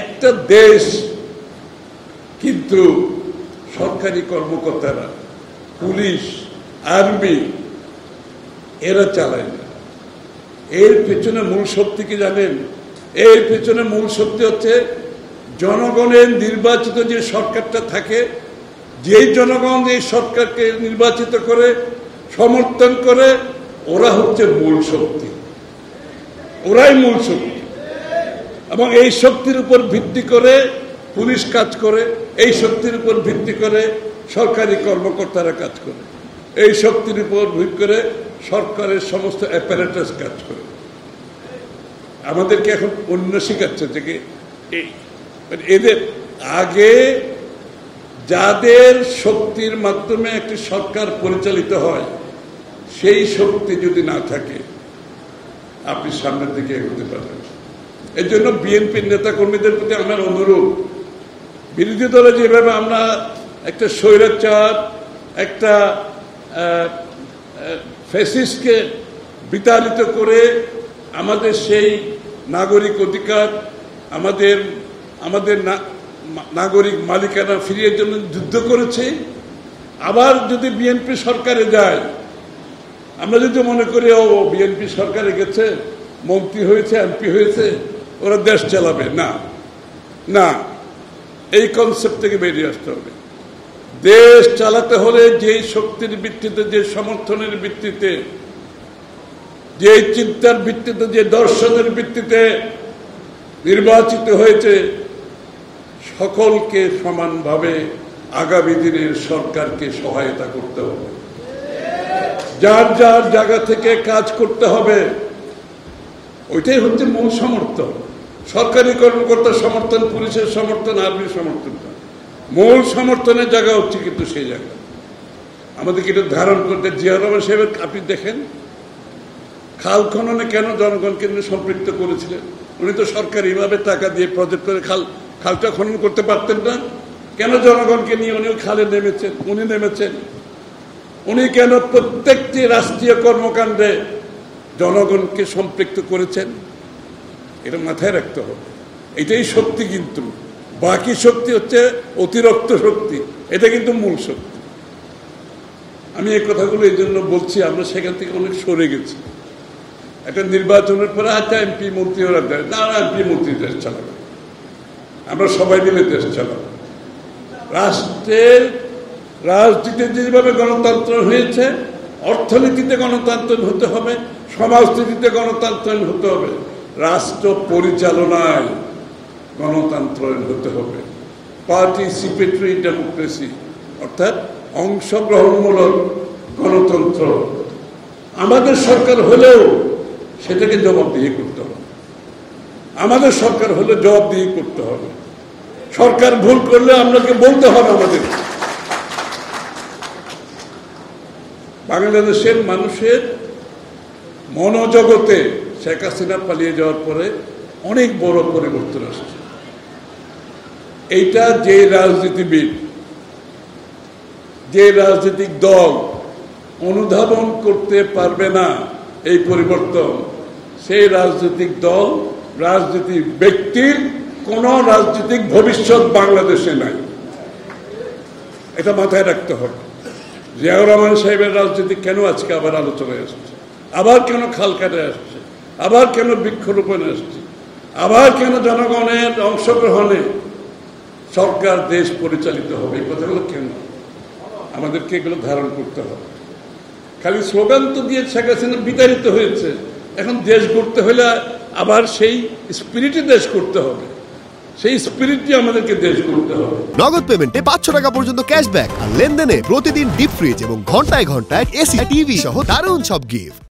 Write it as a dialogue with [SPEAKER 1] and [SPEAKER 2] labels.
[SPEAKER 1] একটা দেশ কিন্তু সরকারি কর্মকর্তারা, পুলিশ, আর্মি এরা চালায় না। এর পেছনে মূল শক্তি কি জানেন? এর পেছনে মূল শক্তি হচ্ছে জনগণের নির্বাচিত যে সরকারটা থাকে, যেই জনগণ এই সরকারকে নির্বাচিত করে সমর্থন করে, ওরা হচ্ছে মূল শক্তি, ওরাই মূল শক্তি। এবং এই শক্তির উপর ভিত্তি করে পুলিশ কাজ করে, এই শক্তির উপর ভিত্তি করে সরকারি কর্মকর্তারা কাজ করে, এই শক্তির উপর ভিত্তি করে সরকারের সমস্ত অ্যাপারেটাস কাজ করে। আমাদেরকে এখন অন্য শিখাচ্ছে যে এদের আগে যাদের শক্তির মাধ্যমে একটি সরকার পরিচালিত হয়, সেই শক্তি যদি না থাকে আপনি সামনের দিকে এগোতে পারবেন। এই জন্য বিএনপির নেতা কর্মীদের প্রতি আমার অনুরোধ, বিরোধী দলে যেভাবে আমরা একটা স্বৈরাচার, একটা ফ্যাসিস্টকে বিতাড়িত করে আমাদের সেই নাগরিক অধিকার, আমাদের নাগরিক মালিকানা ফিরিয়ে জন্য যুদ্ধ করেছে, আবার যদি বিএনপি সরকারে যায়, আমরা যদি মনে করি ও বিএনপি সরকারে গেছে, মন্ত্রী হয়েছে, এমপি হয়েছে, ওরা দেশ চালাবে, না না, এই কনসেপ্ট থেকে বেরিয়ে আসতে হবে। দেশ চালাতে হলে যেই শক্তির ভিত্তিতে, যে সমর্থনের ভিত্তিতে, যে চিন্তার ভিত্তিতে, যে দর্শনের ভিত্তিতে নির্বাচিত হয়েছে, সকলকে সমানভাবে আগামী দিনের সরকারকে সহায়তা করতে হবে, যার যার জায়গা থেকে কাজ করতে হবে। ওইটাই হচ্ছে মূল সমর্থন। সরকারি কর্মকর্তার সমর্থন, পুলিশের সমর্থন, আর্মির সমর্থন, মূল সমর্থনের জায়গা হচ্ছে কিন্তু সেই জায়গা। আমাদেরকে এটা ধারণ করতে, জিয়া রহমান সাহেবের আপনি দেখেন খাল খননে কেন জনগণকে সম্পৃক্ত করেছিলেন? উনি তো সরকারিভাবে টাকা দিয়ে প্রজেক্ট করে খালটা খনন করতে পারতেন না, কেন জনগণকে নিয়ে উনি খালে নেমেছেন? উনি কেন প্রত্যেকটি রাষ্ট্রীয় কর্মকাণ্ডে জনগণকে সম্পৃক্ত করেছেন? এটা মাথায় রাখতে হবে। এটাই শক্তি, কিন্তু বাকি শক্তি হচ্ছে অতিরিক্ত শক্তি, এটা কিন্তু মূল শক্তি। আমি এই কথাগুলো এই জন্য বলছি, আমরা সেখান থেকে অনেক সরে গেছি। একটা নির্বাচনের পরে আচ্ছা এমপি মন্ত্রী ওরা দেয় না, এমপি মন্ত্রী দেশ চালাবে, আমরা সবাই মিলে দেশ চালাবো। রাষ্ট্রের রাজনীতিতে যেভাবে গণতন্ত্র হয়েছে, অর্থনীতিতে গণতন্ত্র হতে হবে, সমাজনীতিতে গণতন্ত্র হতে হবে, রাষ্ট্র পরিচালনায় গণতন্ত্র হতে হবে, পার্টিসিপেটরি ডেমোক্রেসি, অর্থাৎ অংশগ্রহণমূলক গণতন্ত্র। আমাদের সরকার হলেও সেটাকে জবাবদিহি করতে হবে, আমাদের সরকার হলে জবাবদিহি করতে হবে। সরকার ভুল করলে আপনাকে বলতে হবে। আমাদের বাংলাদেশের মানুষের মনোজগতে শেখ হাসিনা পালিয়ে যাওয়ার পরে অনেক বড় পরিবর্তন আসছে। এইটা যে রাজনীতিবিদ, যে রাজনৈতিক দল অনুধাবন করতে পারবে না এই পরিবর্তন, সেই রাজনৈতিক দল, রাজনৈতিক ব্যক্তির কোন রাজনৈতিক ভবিষ্যৎ বাংলাদেশে নাই। এটা মাথায় রাখতে হবে। জিয়াউর রহমান সাহেবের রাজনীতি কেন আজকে আবার আলোচনায় আসছে, আবার কেন খাল কাটে আসছে, আবার কেন বৃক্ষরোপণে আসছে, আবার কেন জনগণের অংশগ্রহণে সরকার দেশ পরিচালিত হবে, এই কথাগুলো কেন? আমাদেরকে এগুলো ধারণ করতে হবে। খালি স্লোগান তো দিয়ে শেখ হাসিনা বিতাড়িত হয়েছে, এখন দেশ গড়তে হলে আবার সেই স্পিরিটে দেশ করতে হবে, সেই স্পিরিট দিয়ে আমাদেরকে দেশ করতে হবে।
[SPEAKER 2] নগদ পেমেন্টে 500 টাকা পর্যন্ত ক্যাশব্যাক, আর লেনদেনে প্রতিদিন ডিপ ফ্রিজ এবং ঘন্টায় ঘন্টায় এসি টিভি সহ দারুণ সব গিফট।